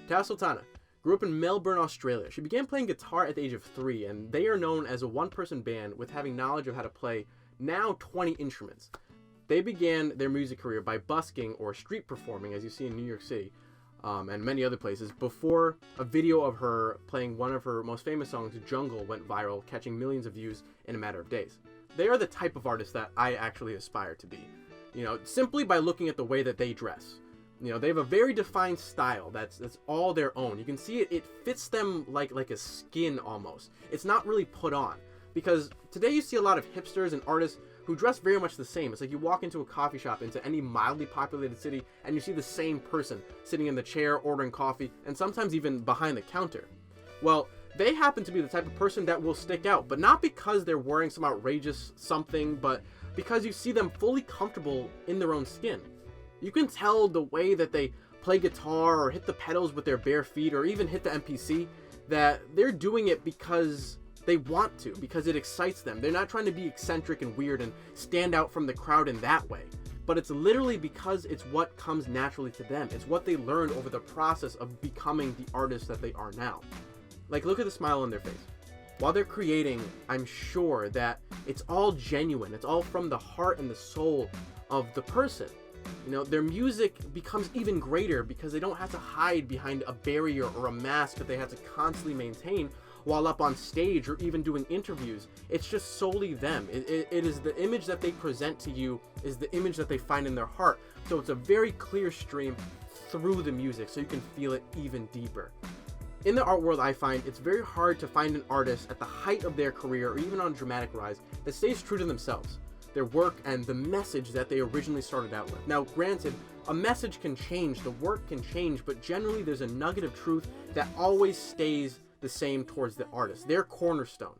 Tash Sultana grew up in Melbourne, Australia. She began playing guitar at the age of 3, and they are known as a one-person band with having knowledge of how to play now 20 instruments. They began their music career by busking or street performing, as you see in New York City and many other places, before a video of her playing one of her most famous songs, Jungle, went viral, catching millions of views in a matter of days. They are the type of artist that I actually aspire to be, simply by looking at the way that they dress. They have a very defined style that's all their own. You can see it fits them like a skin almost. It's not really put on, because today you see a lot of hipsters and artists who dress very much the same. It's like you walk into a coffee shop into any mildly populated city and you see the same person sitting in the chair ordering coffee, and sometimes even behind the counter. Well, they happen to be the type of person that will stick out, but not because they're wearing some outrageous something, but because you see them fully comfortable in their own skin. You can tell the way that they play guitar or hit the pedals with their bare feet or even hit the MPC that they're doing it because they want to, because it excites them. They're not trying to be eccentric and weird and stand out from the crowd in that way. But it's literally because it's what comes naturally to them. It's what they learned over the process of becoming the artists that they are now. Like, look at the smile on their face. While they're creating, I'm sure that it's all genuine. It's all from the heart and the soul of the person. Their music becomes even greater because they don't have to hide behind a barrier or a mask that they have to constantly maintain while up on stage or even doing interviews. It's just solely them. It is the image that they present to you is the image that they find in their heart. So it's a very clear stream through the music, so you can feel it even deeper. In the art world, I find it's very hard to find an artist at the height of their career or even on a dramatic rise that stays true to themselves, their work, and the message that they originally started out with. Now, granted, a message can change, the work can change, but generally there's a nugget of truth that always stays the same towards the artist, their cornerstone.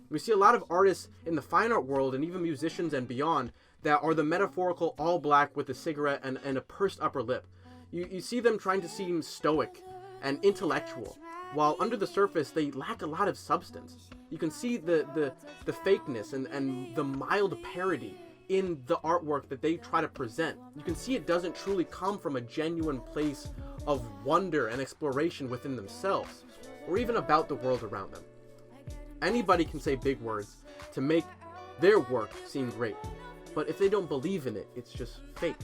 We see a lot of artists in the fine art world and even musicians and beyond that are the metaphorical all black with a cigarette and a pursed upper lip. You see them trying to seem stoic and intellectual, while under the surface they lack a lot of substance. You can see the fakeness and the mild parody in the artwork that they try to present. You can see it doesn't truly come from a genuine place of wonder and exploration within themselves, or even about the world around them. Anybody can say big words to make their work seem great, but if they don't believe in it, it's just fake.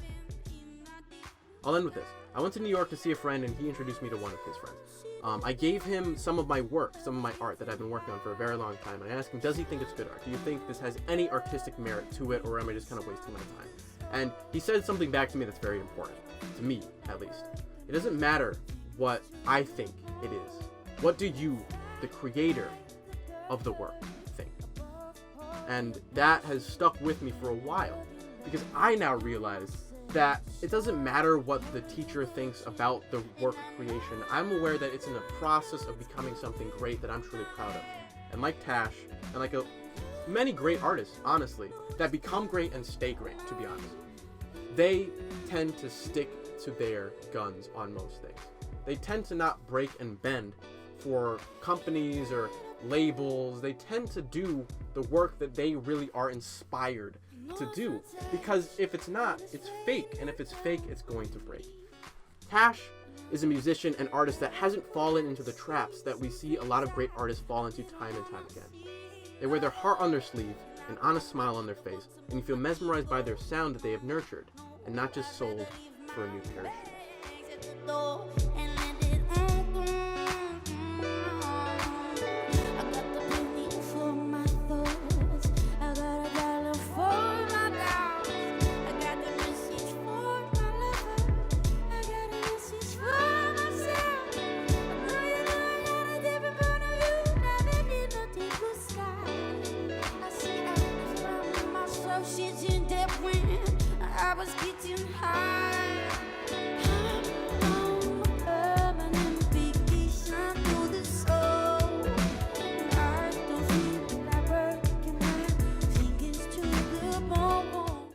I'll end with this. I went to New York to see a friend, and he introduced me to one of his friends. I gave him some of my work, some of my art that I've been working on for a very long time, and I asked him, does he think it's good art? Do you think this has any artistic merit to it, or am I just kind of wasting my time? And he said something back to me that's very important, to me at least. It doesn't matter what I think it is. What do you, the creator of the work, think? And that has stuck with me for a while, because I now realize that it doesn't matter what the teacher thinks about the work of creation. I'm aware that it's in the process of becoming something great that I'm truly proud of. And like Tash, and like many great artists, honestly, that become great and stay great, to be honest, they tend to stick to their guns on most things. They tend to not break and bend for companies or labels. They tend to do the work that they really are inspired to do, because if it's not, it's fake, and if it's fake, it's going to break. Tash is a musician and artist that hasn't fallen into the traps that we see a lot of great artists fall into time and time again. They wear their heart on their sleeve, an honest smile on their face, and you feel mesmerized by their sound that they have nurtured and not just sold for a new pair of shoes.